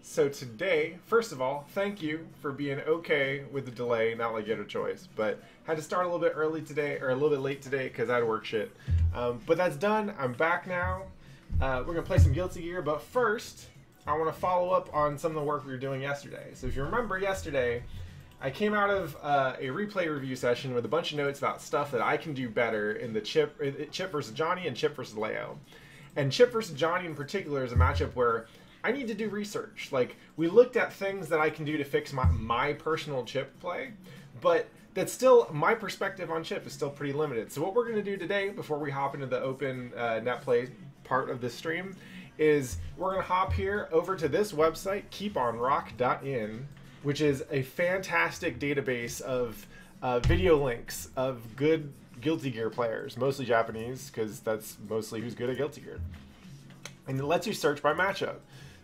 So today, first of all, thank you for being okay with the delay, not like you had a choice, but had to start a little bit early today, or a little bit late today because I had to work shit. But that's done. I'm back now. We're going to play some Guilty Gear, but first, I want to follow up on some of the work we were doing yesterday. So if you remember yesterday, I came out of a replay review session with a bunch of notes about stuff that I can do better in the Chipp versus Johnny and Chipp versus Leo. And Chipp versus Johnny in particular is a matchup where I need to do research. Like, we looked at things that I can do to fix my personal Chipp play, but that's still, my perspective on Chipp is still pretty limited. So what we're going to do today, before we hop into the open net play part of this stream, is we're going to hop here over to this website, keeponrock.in, which is a fantastic database of video links of good Guilty Gear players, mostly Japanese, because that's mostly who's good at Guilty Gear. And it lets you search by matchup.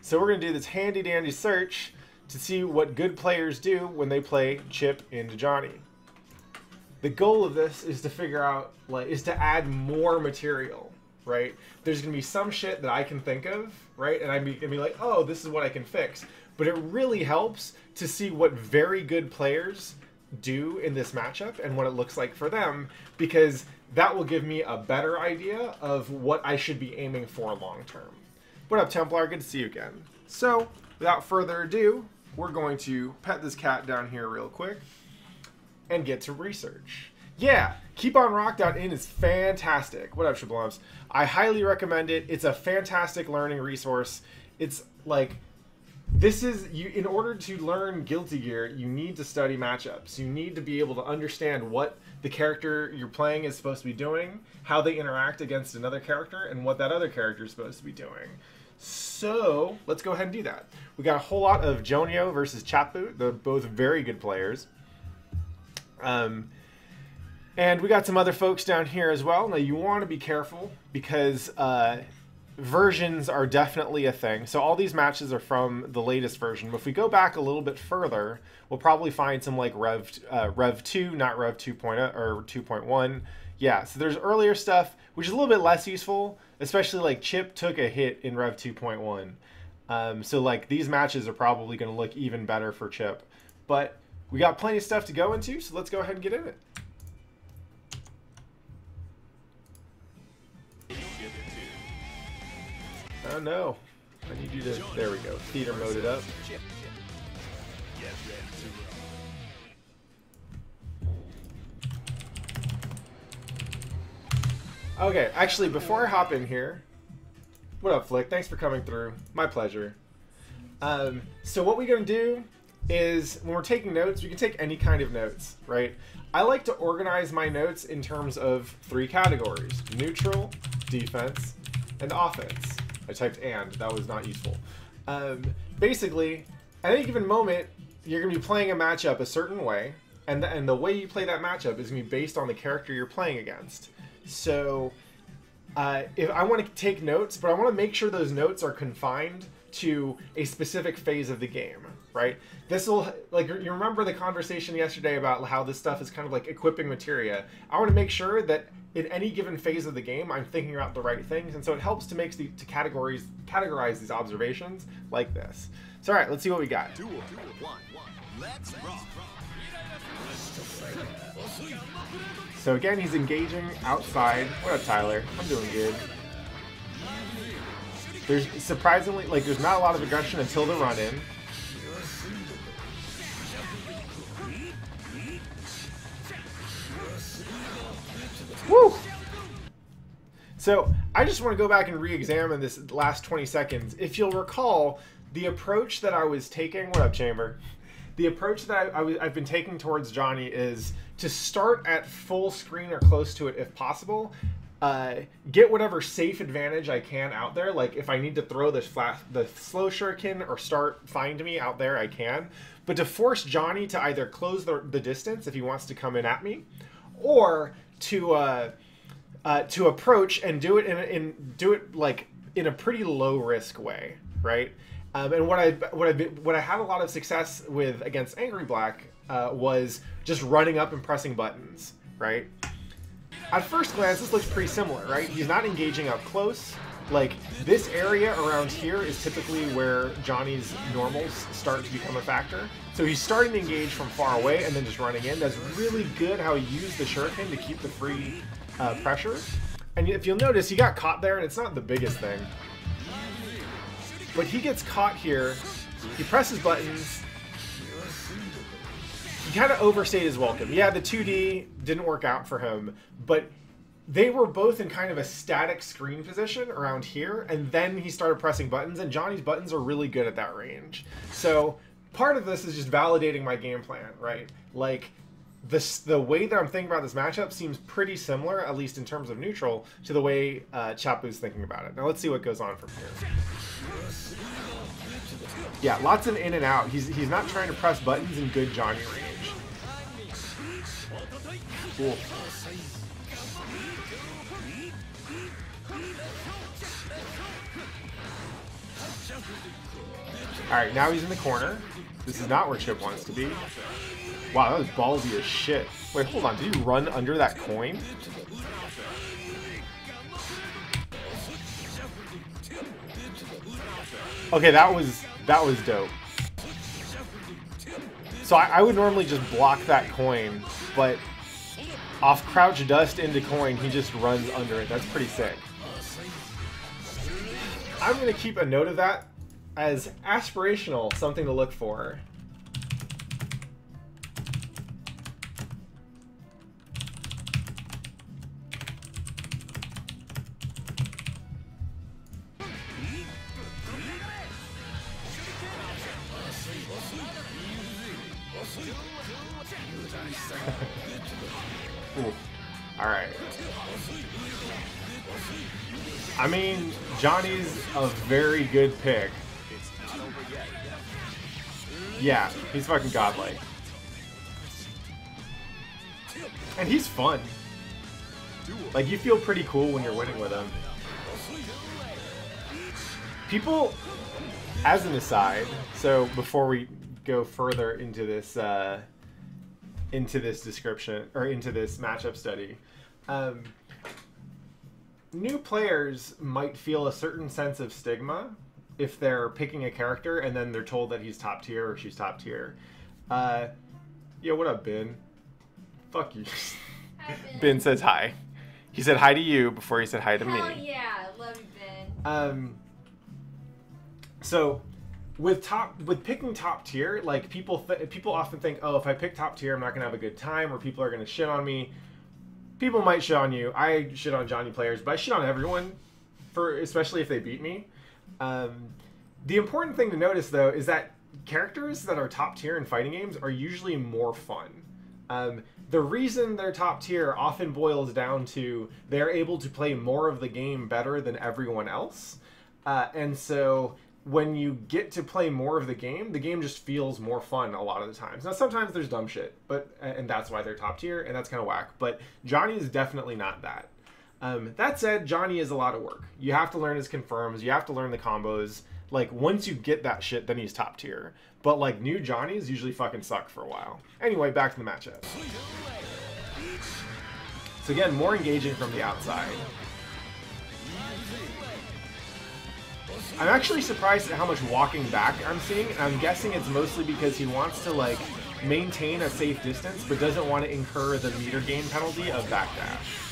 So we're going to do this handy dandy search to see what good players do when they play Chipp into Johnny. The goal of this is to figure out, is to add more material, right? There's going to be some shit that I can think of, right? And I'd be like, oh, this is what I can fix. But it really helps to see what very good players do in this matchup and what it looks like for them, because that will give me a better idea of what I should be aiming for long term. What up, Templar? Good to see you again. So, without further ado, we're going to pet this cat down here real quick and get to research. Yeah, keeponrock.in is fantastic. What up, Shablums? I highly recommend it. It's a fantastic learning resource. It's like, this is, in order to learn Guilty Gear, you need to study matchups. You need to be able to understand what the character you're playing is supposed to be doing, how they interact against another character, and what that other character is supposed to be doing. So, let's go ahead and do that. We got a whole lot of Jonio versus Chipp. They're both very good players. And we got some other folks down here as well. Now, you want to be careful because versions are definitely a thing. So all these matches are from the latest version. But if we go back a little bit further, we'll probably find some like Rev 2, not Rev 2.0 or 2.1. Yeah, so there's earlier stuff, which is a little bit less useful, especially like Chipp took a hit in Rev 2.1. So like these matches are probably going to look even better for Chipp. But we got plenty of stuff to go into, so let's go ahead and get in it. Oh no, I need you to, there we go, theater mode it up. Okay, actually, before I hop in here, what up, Flick? Thanks for coming through. My pleasure. So what we're going to do is, when we're taking notes, we can take any kind of notes, right? I like to organize my notes in terms of 3 categories: neutral, defense, and offense. I typed and, that was not useful. Basically, at any given moment, you're going to be playing a matchup a certain way, and the way you play that matchup is going to be based on the character you're playing against. So, if I want to take notes, but I want to make sure those notes are confined to a specific phase of the game, right? This will, like, you remember the conversation yesterday about how this stuff is kind of like equipping materia. I want to make sure that in any given phase of the game, I'm thinking about the right things, and so it helps to make categorize these observations like this. So, all right, let's see what we got. Let's rock. So again, he's engaging outside. What up, Tyler? I'm doing good. There's surprisingly, like, there's not a lot of aggression until the run-in. Woo! So I just want to go back and re-examine this last 20 seconds. If you'll recall, the approach that I was taking, what up, Chamber? The approach that I've been taking towards Johnny is to start at full screen or close to it if possible. Get whatever safe advantage I can out there. Like if I need to throw the slow shuriken or start Find Me out there, I can. But to force Johnny to either close the distance if he wants to come in at me, or to approach and do it like in a pretty low risk way, right? And what I had a lot of success with against Angry Black was just running up and pressing buttons, right? At first glance, this looks pretty similar, right? He's not engaging up close. Like, this area around here is typically where Johnny's normals start to become a factor. So he's starting to engage from far away and then just running in. That's really good how he used the shuriken to keep the free pressure. And if you'll notice, he got caught there, and it's not the biggest thing. But he gets caught here. He presses buttons. He kind of overstayed his welcome. Yeah, the 2D didn't work out for him, but they were both in kind of a static screen position around here, and then he started pressing buttons, and Johnny's buttons are really good at that range. So part of this is just validating my game plan, right? Like, the way that I'm thinking about this matchup seems pretty similar, at least in terms of neutral, to the way Chipp was thinking about it. Now let's see what goes on from here. Yeah, lots of in and out. He's not trying to press buttons in good Johnny range. Cool. Alright, now he's in the corner. This is not where Chipp wants to be. Wow, that was ballsy as shit. Wait, hold on. Did you run under that coin? Okay, that was dope. So I would normally just block that coin, but off crouch dust into coin, he just runs under it. That's pretty sick. I'm going to keep a note of that as aspirational, something to look for. Alright. I mean, Johnny's a very good pick. Yeah, he's fucking godlike. And he's fun. Like, you feel pretty cool when you're winning with him. People, as an aside, so before we go further into this description, or into this matchup study, new players might feel a certain sense of stigma if they're picking a character and then they're told that he's top tier or she's top tier. Yo, what up, Ben? Fuck you. Hi, Ben. Ben says hi. He said hi to you before he said hi to me. Hell yeah, love you, Ben. So with picking top tier, like people often think, oh, if I pick top tier, I'm not gonna have a good time, or people are gonna shit on me. People might shit on you. I shit on Johnny players, but I shit on everyone, especially if they beat me. The important thing to notice, though, is that characters that are top tier in fighting games are usually more fun. The reason they're top tier often boils down to they're able to play more of the game better than everyone else. And so when you get to play more of the game just feels more fun a lot of the times. Now, sometimes there's dumb shit, and that's why they're top tier, and that's kind of whack. But Johnny is definitely not that. That said, Johnny is a lot of work. You have to learn his confirms. You have to learn the combos. Like, once you get that shit, then he's top tier. But, like, new Johnnies usually fucking suck for a while. Anyway, back to the matchup. So again, more engaging from the outside. I'm actually surprised at how much walking back I'm seeing. I'm guessing it's mostly because he wants to, like, maintain a safe distance, but doesn't want to incur the meter gain penalty of backdash.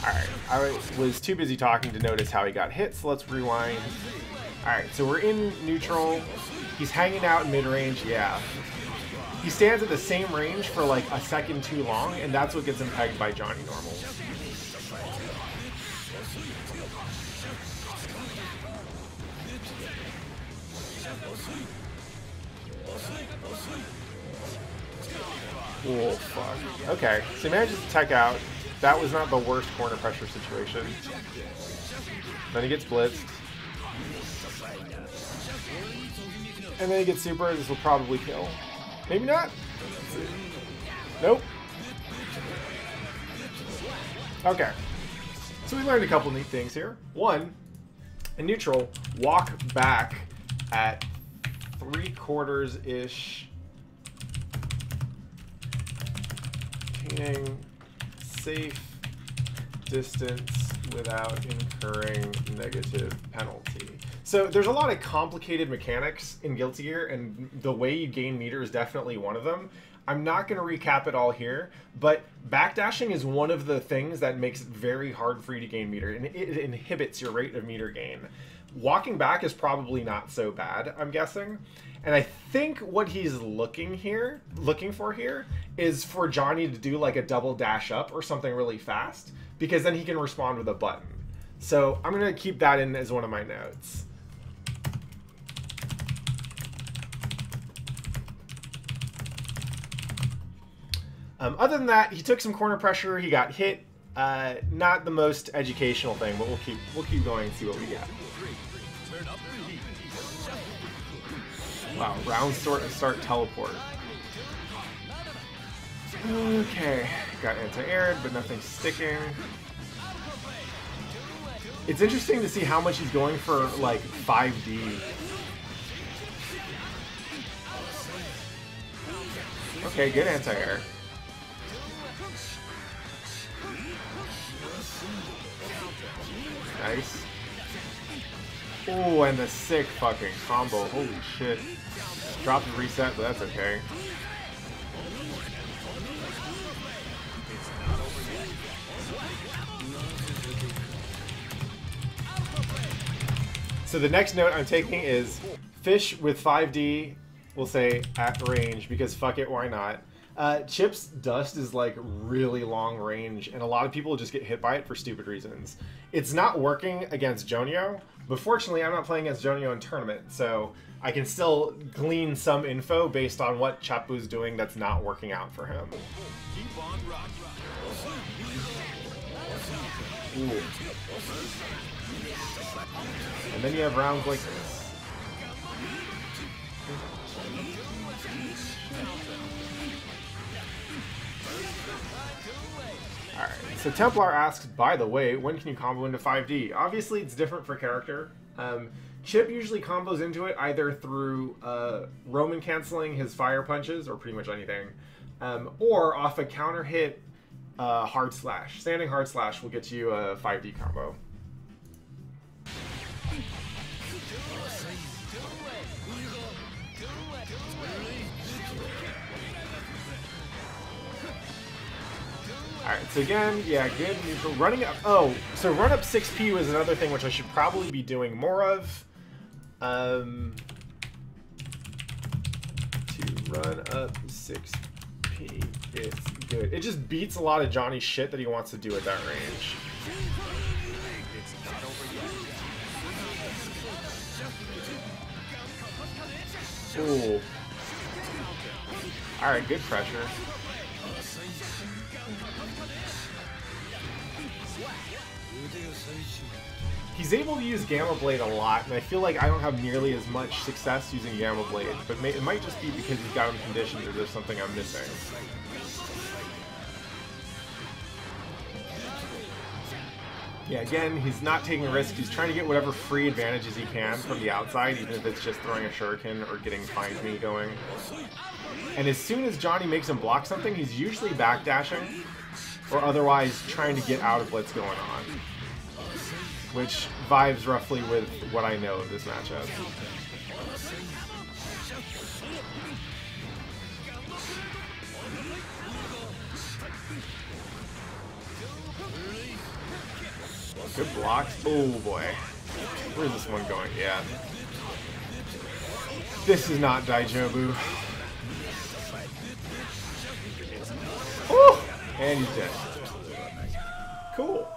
Alright, I was too busy talking to notice how he got hit, so let's rewind. Alright, so we're in neutral. He's hanging out in mid-range, yeah. He stands at the same range for like a second too long, and that's what gets him pegged by Johnny normal. Oh, fuck. Okay, so he manages to tech out. That was not the worst corner pressure situation. Then he gets blitzed. And then he gets super. This will probably kill. Maybe not. Nope. Okay. So we learned a couple neat things here. One, in neutral, walk back at 3/4-ish. Safe distance without incurring negative penalty. So there's a lot of complicated mechanics in Guilty Gear, and the way you gain meter is definitely one of them. I'm not going to recap it all here, but backdashing is one of the things that makes it very hard for you to gain meter, and it inhibits your rate of meter gain. Walking back is probably not so bad, I'm guessing. And I think what he's looking for here is for Johnny to do like a double dash up or something really fast, because then he can respond with a button. So I'm going to keep that in as one of my notes. Other than that, he took some corner pressure. He got hit. Not the most educational thing, but we'll keep going and see what we get. Wow, round start teleport. Okay, got anti-air, but nothing's sticking. It's interesting to see how much he's going for like 5D. Okay, good anti-air. Nice. Oh, and the sick fucking combo. Holy shit. Dropped the reset, but that's okay. So the next note I'm taking is fish with 5D, we'll say at range, because fuck it, why not? Chipp's dust is like really long range, and a lot of people just get hit by it for stupid reasons. It's not working against Jonio, but fortunately I'm not playing against Jonio in tournament, so I can still glean some info based on what Chappu's doing that's not working out for him. Ooh. And then you have rounds like this. Alright, so Templar asks, by the way, when can you combo into 5D? Obviously, it's different for character. Chipp usually combos into it either through Roman canceling his fire punches, or pretty much anything, or off a counter hit hard slash. Standing hard slash will get you a 5D combo. Alright, so again, yeah, good neutral. Running up, oh, so run up 6P was another thing which I should probably be doing more of. To run up 6P, it's good. It just beats a lot of Johnny's shit that he wants to do at that range. Ooh. Alright, good pressure. He's able to use Gamma Blade a lot, and I feel like I don't have nearly as much success using Gamma Blade, but it might just be because he's got him conditioned or there's something I'm missing. Yeah, again, he's not taking risks. He's trying to get whatever free advantages he can from the outside, even if it's just throwing a shuriken or getting Find Me going. And as soon as Johnny makes him block something, he's usually backdashing, or otherwise trying to get out of what's going on. Which vibes roughly with what I know of this matchup. Good blocks. Oh boy. Where's this one going? Yeah. This is not Daijobu. Oh! And he's dead. Cool.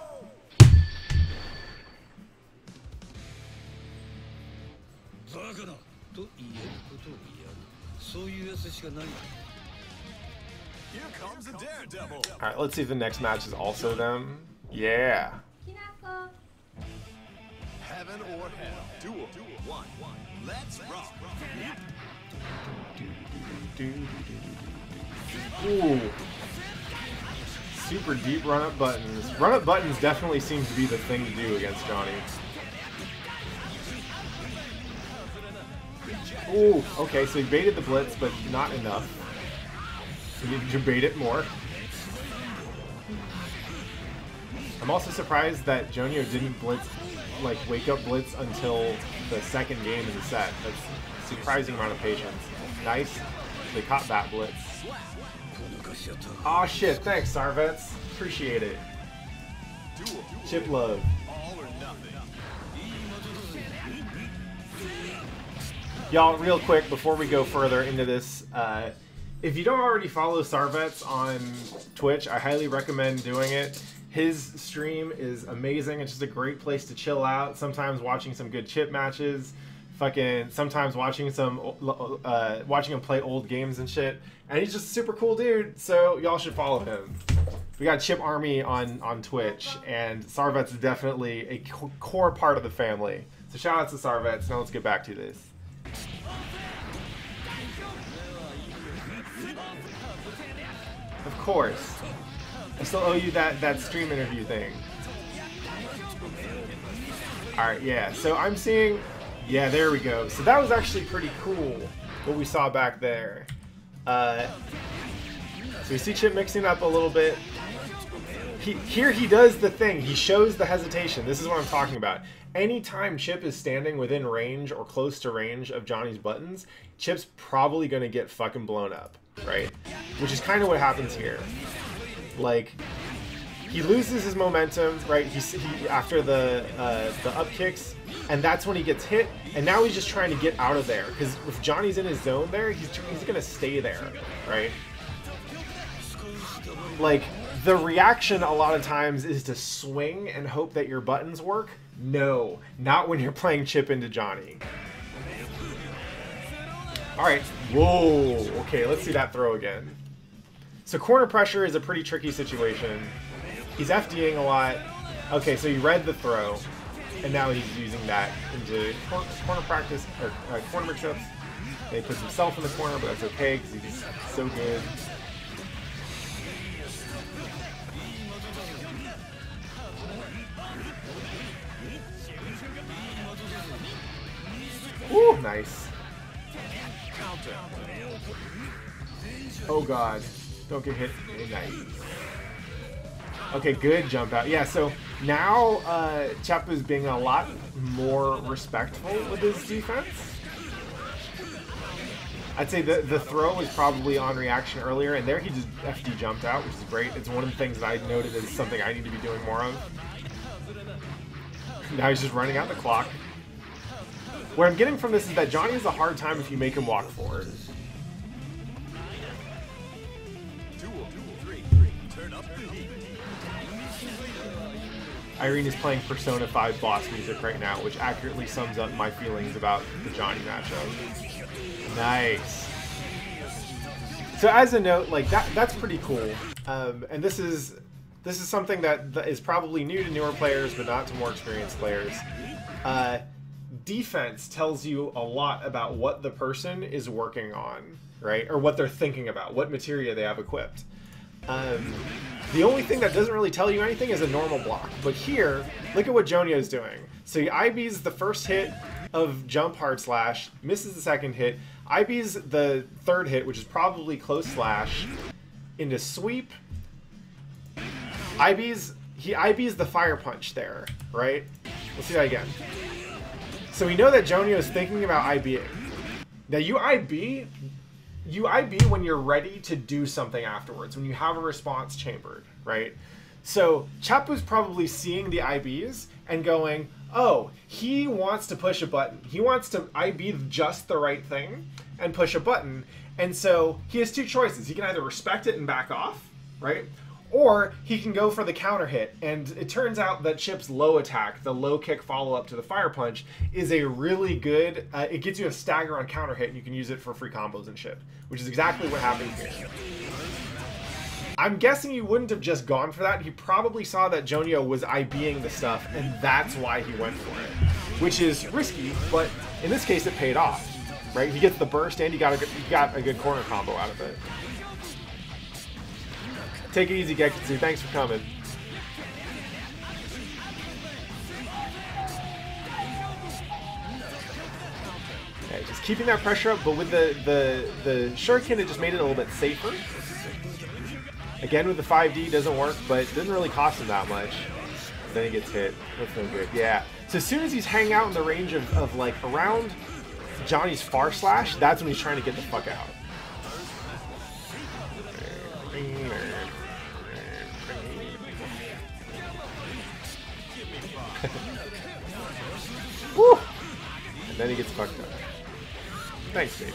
Alright, let's see if the next match is also them. Yeah. Heaven or hell. Duel. One. Let's rock. Ooh. Super deep run-up buttons. Run-up buttons definitely seems to be the thing to do against Johnny. Ooh, okay, so he baited the blitz, but not enough. You need to bait it more. I'm also surprised that Jonio didn't blitz, like wake up blitz until the second game in the set. That's a surprising amount of patience. Nice. They caught that blitz. Aw shit, thanks Sarvets. Appreciate it. Chip love. Y'all, real quick, before we go further into this, if you don't already follow Sarvets on Twitch, I highly recommend doing it. His stream is amazing. It's just a great place to chill out. Sometimes watching some good Chipp matches, sometimes watching watching him play old games and shit. And he's just a super cool dude, so y'all should follow him. We got Chipp Army on Twitch, and Sarvets is definitely a core part of the family. So shout out to Sarvets. Now let's get back to this. Of course. I still owe you that stream interview thing. Alright, yeah. So I'm seeing... Yeah, there we go. So that was actually pretty cool, what we saw back there. So we see Chipp mixing up a little bit. Here he does the thing. He shows the hesitation. This is what I'm talking about. Anytime Chipp is standing within range or close to range of Johnny's buttons, Chipp's probably going to get fucking blown up, right? Which is kind of what happens here. Like, he loses his momentum, right? He after the up kicks, and that's when he gets hit. And now he's just trying to get out of there, because if Johnny's in his zone there, he's gonna stay there, right? Like, the reaction a lot of times is to swing and hope that your buttons work. No, not when you're playing Chipp into Johnny. All right, whoa, okay, let's see that throw again. So corner pressure is a pretty tricky situation. He's FDing a lot. Okay, so he read the throw, and now he's using that into corner practice, or corner mix-ups. He puts himself in the corner, but that's okay, because he's so good. Woo, nice. Oh god. Don't get hit. Nice. Okay, good jump out. Yeah, so now Chipp is being a lot more respectful with his defense. I'd say the throw was probably on reaction earlier, and there he just FD jumped out, which is great. It's one of the things that I noted as something I need to be doing more of. Now he's just running out the clock. What I'm getting from this is that Johnny has a hard time if you make him walk forward. Irene is playing Persona 5 boss music right now, which accurately sums up my feelings about the Johnny matchup. Nice. So as a note, like that's pretty cool. And this is something that is probably new to newer players, but not to more experienced players. Defense tells you a lot about what the person is working on, right? Or what they're thinking about, what materia they have equipped. The only thing that doesn't really tell you anything is a normal block. But here, look at what Jonio's doing. So he IBs the first hit of jump hard slash, misses the second hit, IBs the third hit, which is probably close slash, into sweep. He IBs the fire punch there, right? Let's see that again. So we know that Jonio is thinking about IBing. Now you IB when you're ready to do something afterwards, when you have a response chambered, right? So Chipp was probably seeing the IBs and going, oh, he wants to push a button. He wants to IB just the right thing and push a button. And so he has two choices. He can either respect it and back off, right? Or he can go for the counter hit. And it turns out that Chipp's low attack, the low kick follow-up to the fire punch, is a really good, it gets you a stagger on counter hit, and you can use it for free combos in Chipp, which is exactly what happened here. I'm guessing you wouldn't have just gone for that. He probably saw that Jonio was IBing the stuff, and that's why he went for it, which is risky, but in this case it paid off, right? He gets the burst, and he got a good corner combo out of it. Take it easy, Gekitsu. Thanks for coming. Okay, just keeping that pressure up, but with the shuriken, it just made it a little bit safer. Again, with the 5D, doesn't work, but it didn't really cost him that much. Then he gets hit. That's no good. Yeah. So as soon as he's hanging out in the range of like around Johnny's far slash, that's when he's trying to get the fuck out. Woo! And then he gets fucked up. Thanks, baby.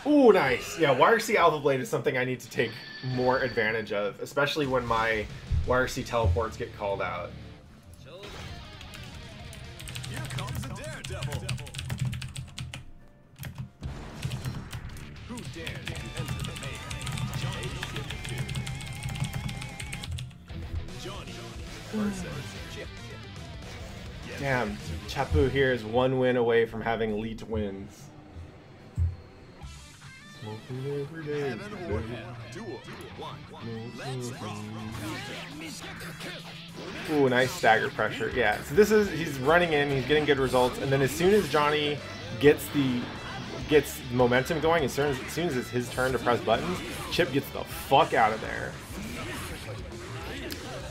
Ooh, nice. Yeah, YRC Alpha Blade is something I need to take more advantage of, especially when my YRC teleports get called out. Here comes the daredevil. Who dares to enter the mayhem? Johnny versus Chipp. Damn, Chappu here is one win away from having elite wins. Heaven or hell. Duel. 1. Let's rock. Ooh, nice stagger pressure. Yeah, so this is, he's running in, he's getting good results, and then as soon as Johnny gets momentum going, as soon as it's his turn to press buttons, Chipp gets the fuck out of there.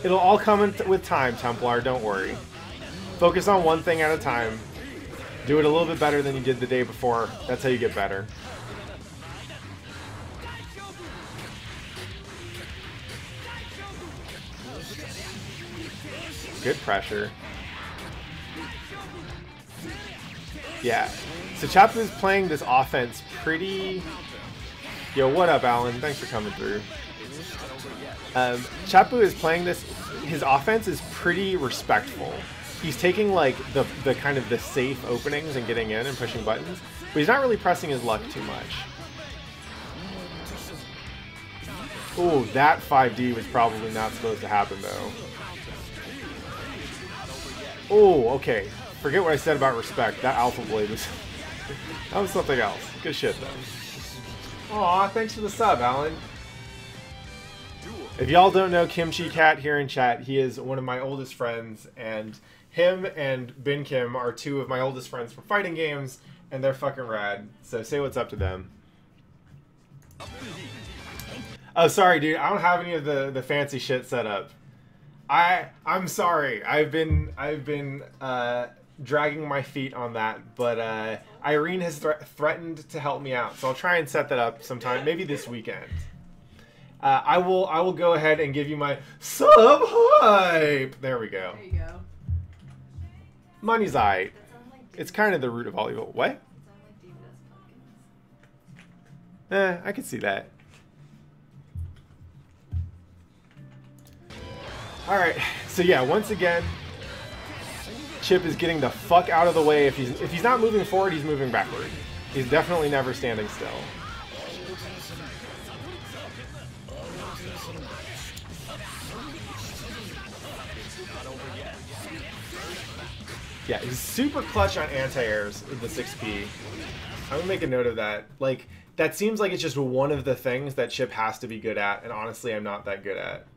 It'll all come with time, Templar, don't worry. Focus on one thing at a time. Do it a little bit better than you did the day before. That's how you get better. Good pressure. Yeah. So Chappu is playing this offense pretty... Yo, what up, Alan? Thanks for coming through. Chappu is playing this... His offense is pretty respectful. He's taking, like, the kind of the safe openings and getting in and pushing buttons, but he's not really pressing his luck too much. Ooh, that 5D was probably not supposed to happen, though. Oh, okay. Forget what I said about respect. That Alpha Blade was... that was something else. Good shit, though. Aw, thanks for the sub, Alan. If y'all don't know Kimchi Cat here in chat, he is one of my oldest friends, and him and Bin Kim are two of my oldest friends from fighting games, and they're fucking rad. So say what's up to them. Oh, sorry, dude. I don't have any of the fancy shit set up. I'm sorry. I've been dragging my feet on that, but Irene has threatened to help me out, so I'll try and set that up sometime, maybe this weekend. I will go ahead and give you my sub hype. There we go. There you go. Money's aight. It's kind of the root of all evil. What? I could see that. Alright, so yeah, once again, Chipp is getting the fuck out of the way. If he's not moving forward, he's moving backward. He's definitely never standing still. Yeah, he's super clutch on anti-airs with the 6P. I'm gonna make a note of that. Like, that seems like it's just one of the things that Chipp has to be good at, and honestly, I'm not that good at.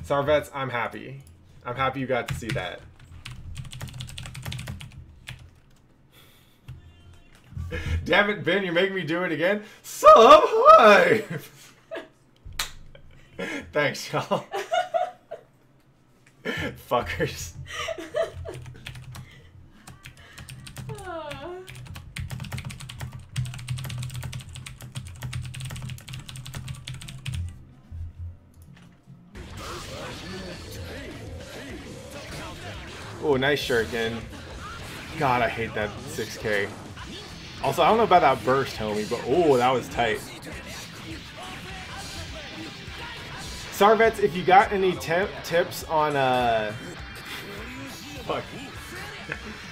Sarvets, I'm happy. I'm happy you got to see that. Damn it, Ben, you're making me do it again? Sub hi! Thanks, y'all. Fuckers. Oh, nice shuriken. God, I hate that 6K. Also, I don't know about that burst, homie, but oh, that was tight. Sarvets, if you got any tips on fuck.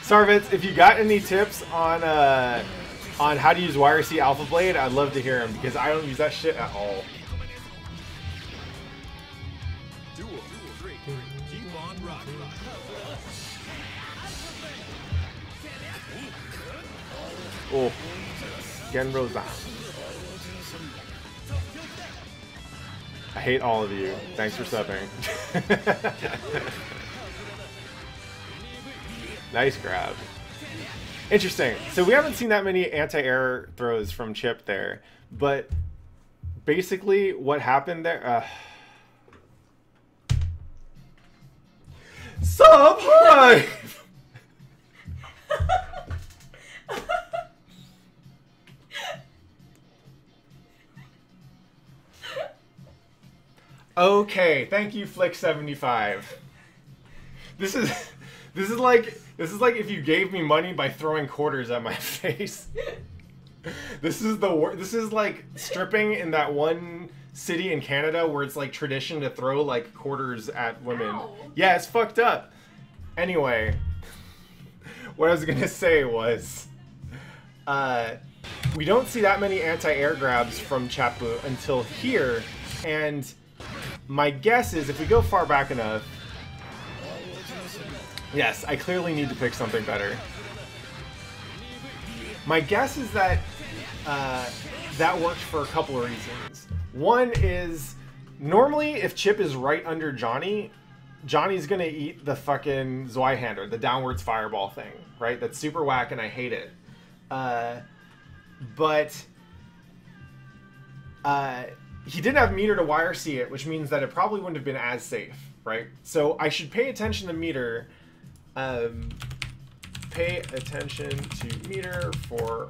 Sarvets, if you got any tips on how to use YRC Alpha Blade, I'd love to hear them because I don't use that shit at all. Oh, Genro-zan. I hate all of you. Thanks for subbing. Nice grab. Interesting. So we haven't seen that many anti-air throws from Chipp there, but basically what happened there... Sub high! Okay, thank you, Flick75. This is like if you gave me money by throwing quarters at my face. This is like stripping in that one city in Canada where it's like tradition to throw like quarters at women. Ow. Yeah, it's fucked up. Anyway, what I was gonna say was, we don't see that many anti-air grabs from Chappu until here, and my guess is if we go far back enough, yes, I clearly need to pick something better. My guess is that that worked for a couple of reasons. One is, normally if Chipp is right under Johnny, Johnny's gonna eat the fucking Zweihander, the downwards fireball thing, right? That's super whack and I hate it. But he didn't have meter to wire see it, which means that it probably wouldn't have been as safe, right? So I should pay attention to meter. Pay attention to meter for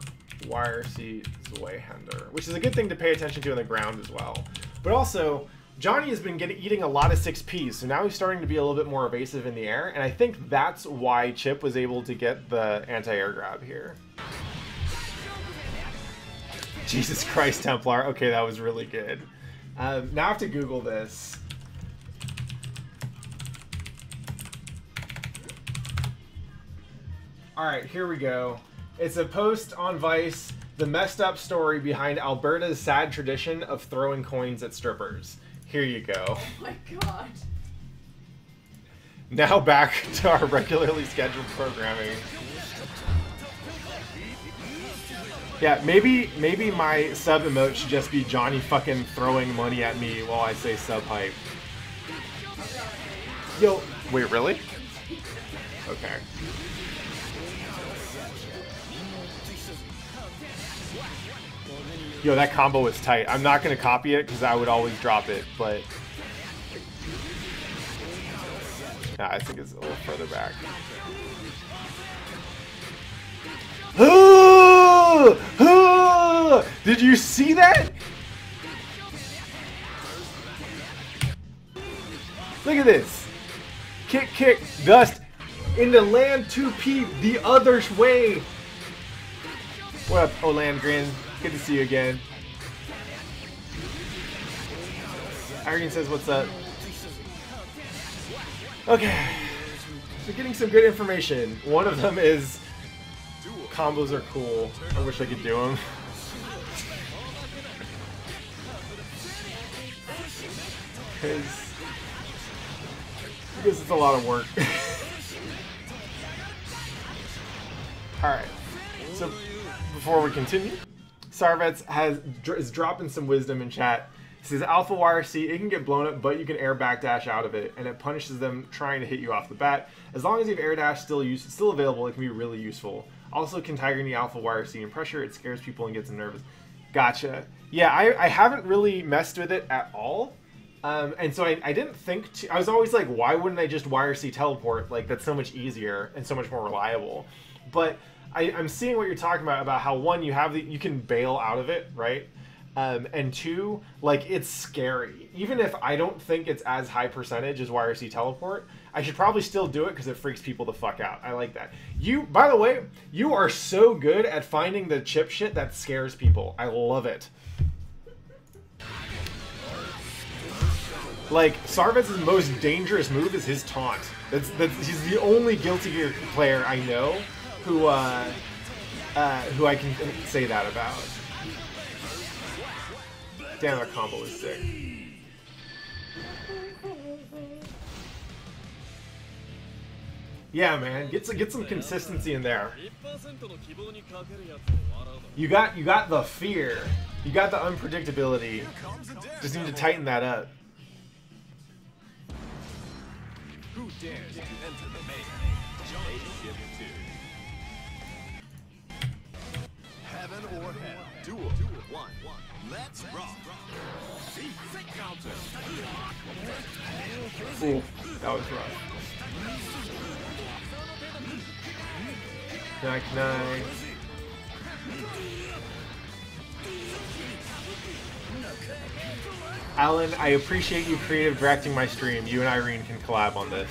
wire see Zweihander, which is a good thing to pay attention to on the ground as well. But also, Johnny has been eating a lot of 6Ps, so now he's starting to be a little bit more evasive in the air, and I think that's why Chipp was able to get the anti-air grab here. Jesus Christ, Templar. Okay, that was really good. Now I have to Google this. Alright, here we go. It's a post on Vice, the messed up story behind Alberta's sad tradition of throwing coins at strippers. Here you go. Oh my god. Now back to our regularly scheduled programming. Yeah, maybe my sub emote should just be Johnny fucking throwing money at me while I say sub hype. Yo, wait, really? Okay. Yo, that combo was tight. I'm not gonna copy it because I would always drop it, but nah, I think it's a little further back. Did you see that? Look at this. Kick, kick, dust into land 2P the other way. What up, Olandgren? Good to see you again. Irene says, what's up? Okay. We're getting some good information. One of them is combos are cool. I wish I could do them. Because it's a lot of work. Alright. So, before we continue, Sarvets is dropping some wisdom in chat. He says, Alpha Wire C, it can get blown up, but you can air backdash out of it, and it punishes them trying to hit you off the bat. As long as you have air dash still available, it can be really useful. Also, can Tiger knee Alpha Wire C and pressure, it scares people and gets them nervous. Gotcha. Yeah, I haven't really messed with it at all. And so I didn't think I was always like, why wouldn't I just Wire C teleport? Like, that's so much easier and so much more reliable. But I'm seeing what you're talking about how one, you can bail out of it, right? And two, like, it's scary. Even if I don't think it's as high percentage as Wire C teleport, I should probably still do it because it freaks people the fuck out. I like that. By the way, you are so good at finding the Chipp shit that scares people. I love it. Like, Sarvets' most dangerous move is his taunt. He's the only Guilty Gear player I know who I can say that about. Damn, that combo is sick. Yeah, man, get some consistency in there. You got the fear. You got the unpredictability. Just need to tighten that up. Who dares to enter the maze? Johnny give it to. or hell. Duel 1. Let's rock. Ooh, that was rough. Knight. Alan, I appreciate you creative directing my stream. You and Irene can collab on this.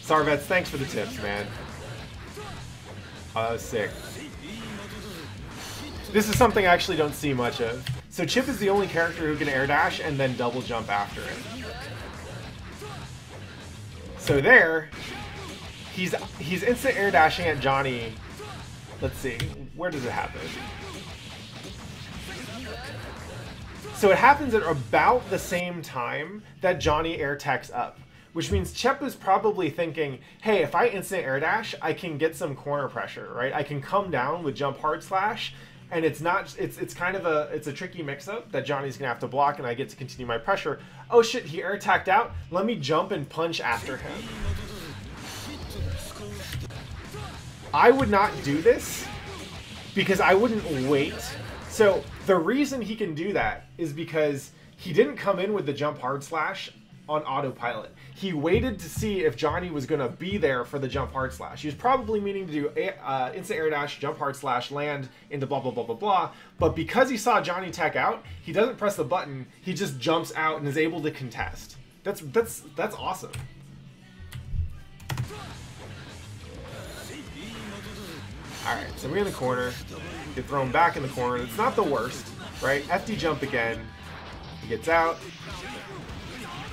Sarvets, thanks for the tips, man. Oh, that was sick. This is something I actually don't see much of. So Chipp is the only character who can air dash and then double jump after it. So there, he's instant air dashing at Johnny. Let's see, where does it happen? So it happens at about the same time that Johnny air techs up, which means Chipp is probably thinking, hey, if I instant air dash, I can get some corner pressure, right? I can come down with jump hard slash, and it's kind of a tricky mix-up that Johnny's gonna have to block, and I get to continue my pressure. Oh shit, he air tacked out. Let me jump and punch after him. I would not do this because I wouldn't wait. So the reason he can do that is because he didn't come in with the jump hard slash on autopilot. He waited to see if Johnny was going to be there for the jump hard slash. He was probably meaning to do instant air dash, jump hard slash, land into blah, blah, blah, blah, blah. But because he saw Johnny tech out, he doesn't press the button. He just jumps out and is able to contest. That's awesome. Alright, so we're in the corner. Get thrown back in the corner. It's not the worst, right? FD jump again. He gets out.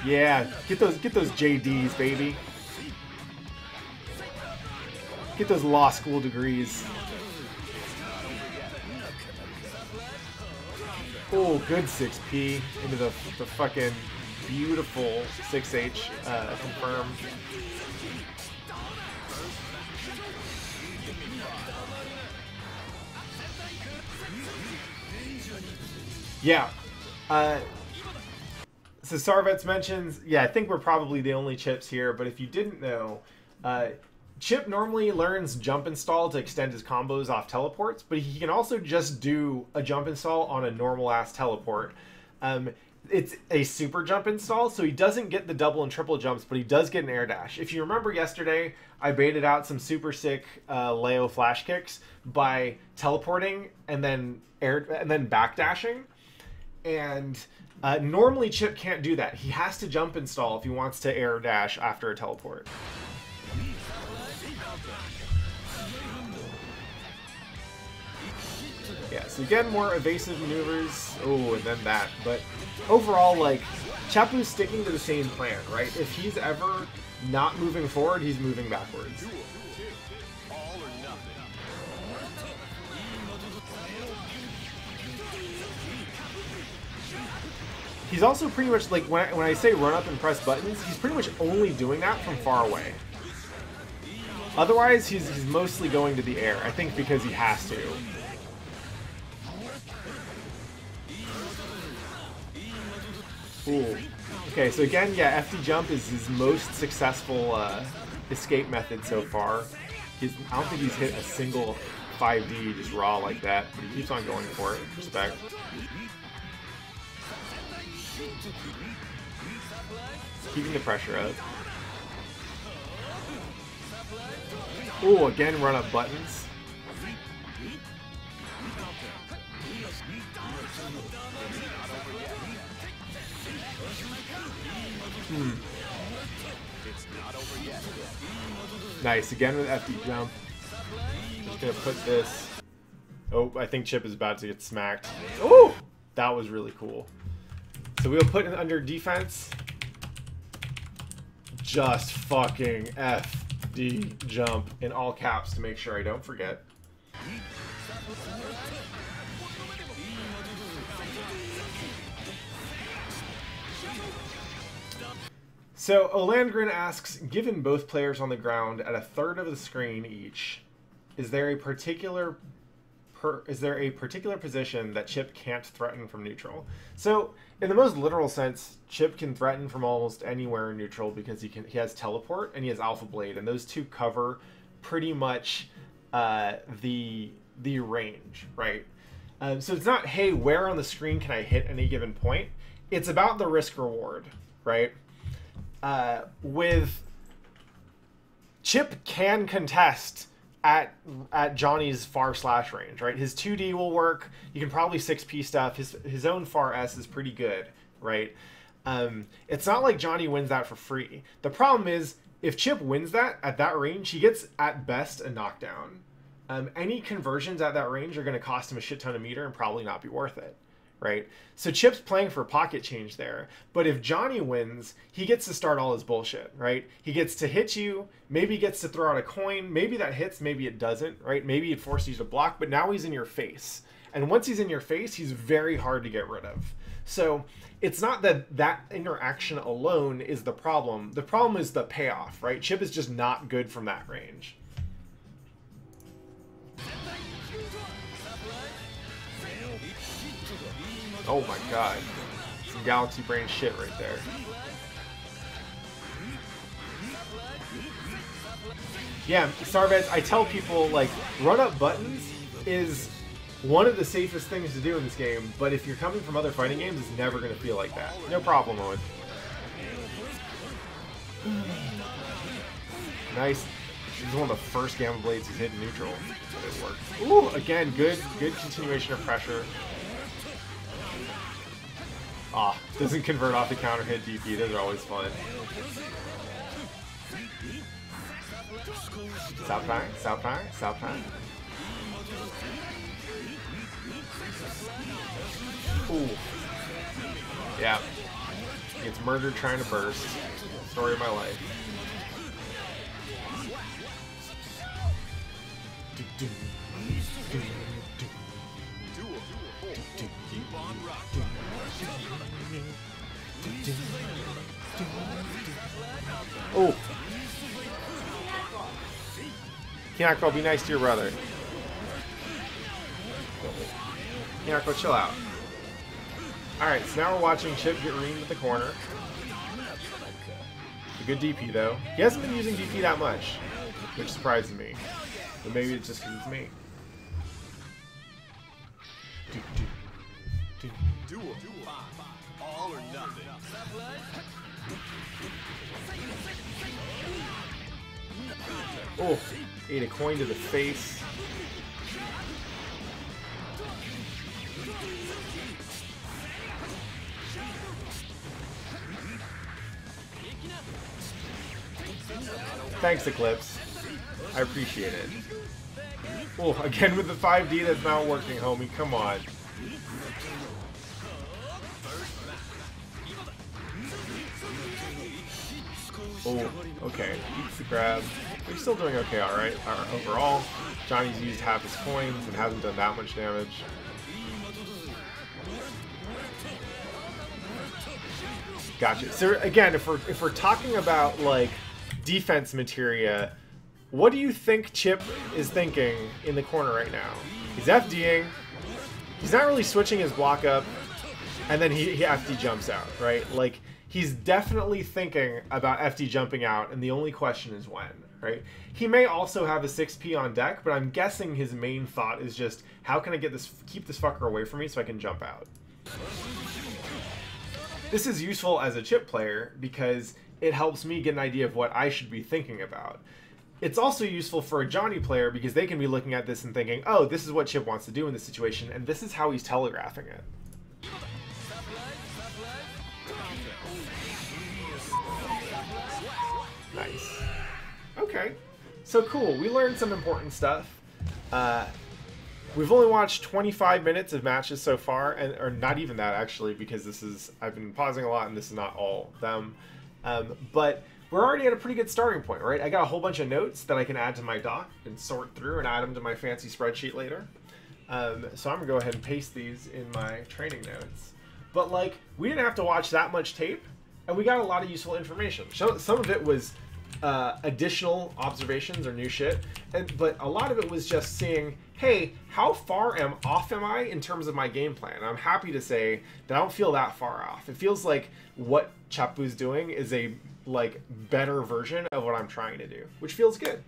Yeah, get those JDs, baby. Get those law school degrees. Oh, good 6P into the fucking beautiful 6H confirm. Yeah. So Sarvets mentions, yeah, I think we're probably the only Chipps here, but if you didn't know, Chipp normally learns jump install to extend his combos off teleports, but he can also just do a jump install on a normal ass teleport. It's a super jump install, so he doesn't get the double and triple jumps, but he does get an air dash. If you remember yesterday, I baited out some super sick Leo flash kicks by teleporting and then backdashing. And normally Chipp can't do that. He has to jump install if he wants to air dash after a teleport. Yeah, so again, more evasive maneuvers. Oh, and then that. But overall, like, Chapu's sticking to the same plan, right? If he's ever not moving forward, he's moving backwards. He's also pretty much, like, when I say run up and press buttons, he's pretty much only doing that from far away. Otherwise, he's mostly going to the air, I think because he has to. Ooh. Okay, so again, yeah, FD jump is his most successful escape method so far. I don't think he's hit a single 5D just raw like that, but he keeps on going for it. Respect. Keeping the pressure up. Ooh, again, run up buttons. Nice, again with FD jump. Just gonna put this. Oh, I think Chipp is about to get smacked. Oh, that was really cool. So we'll put it under defense. Just fucking FD jump in all caps to make sure I don't forget. So Olandgren asks, given both players on the ground at a third of the screen each, is there a particular position that Chipp can't threaten from neutral? So in the most literal sense, Chipp can threaten from almost anywhere in neutral because he has teleport and he has Alpha Blade, and those two cover pretty much the range, right? So it's not, hey, where on the screen can I hit any given point? It's about the risk reward, right? With Chipp can contest at Johnny's far slash range, right? His 2D will work. You can probably 6P stuff. His own far S is pretty good, right? It's not like Johnny wins that for free. The problem is, if Chipp wins that at that range, he gets at best a knockdown. Any conversions at that range are going to cost him a shit ton of meter and probably not be worth it, right? So Chipp's playing for pocket change there. But if Johnny wins, he gets to start all his bullshit, right? He gets to hit you, maybe gets to throw out a coin, maybe that hits, maybe it doesn't, right? Maybe it forces you to block, but now he's in your face. And once he's in your face, he's very hard to get rid of. So it's not that that interaction alone is the problem. The problem is the payoff, right? Chipp is just not good from that range. Oh my god. Some Galaxy Brain shit right there. Yeah, Starbeds, I tell people, like, run-up buttons is one of the safest things to do in this game, but if you're coming from other fighting games, it's never going to feel like that. No problem, Owen. Nice. This is one of the first Gamma Blades he's hit in neutral. It worked. Ooh, again, good continuation of pressure. Ah, doesn't convert off the counter hit DP. Those are always fun. South Pang, South Pang, South Pang. Ooh. Yeah. Gets murdered trying to burst. Story of my life. Oh. Kinako, be nice to your brother. Kinako, chill out. Alright, so now we're watching Chipp get reamed at the corner. A good DP, though. He hasn't been using DP that much, which surprises me. But maybe it's just because it's me. Duel. All or nothing. Oh, ate a coin to the face. Thanks, Eclipse. I appreciate it. Oh, again with the 5D that's not working, homie. Come on. Oh, okay. Eats the grab. He's still doing okay, alright. Overall, Johnny's used half his coins and hasn't done that much damage. Gotcha. So again, if we're talking about like defense materia, what do you think Chipp is thinking in the corner right now? He's FDing. He's not really switching his block up, and then he FD jumps out, right? Like, he's definitely thinking about FD jumping out, and the only question is when, right? He may also have a 6P on deck, but I'm guessing his main thought is just, how can I keep this fucker away from me so I can jump out? This is useful as a Chipp player because it helps me get an idea of what I should be thinking about. It's also useful for a Johnny player because they can be looking at this and thinking, oh, this is what Chipp wants to do in this situation, and this is how he's telegraphing it. Nice. Okay. So cool. We learned some important stuff. We've only watched 25 minutes of matches so far, or not even that actually, because I've been pausing a lot and this is not all them. But we're already at a pretty good starting point, right? I got a whole bunch of notes that I can add to my doc and sort through and add them to my fancy spreadsheet later. So I'm gonna go ahead and paste these in my training notes. But like, we didn't have to watch that much tape, and we got a lot of useful information. Some of it was additional observations or new shit, but a lot of it was just seeing, hey, how far off am I in terms of my game plan? And I'm happy to say that I don't feel that far off. It feels like what Chappu's doing is a better version of what I'm trying to do, which feels good.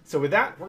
So with that, we're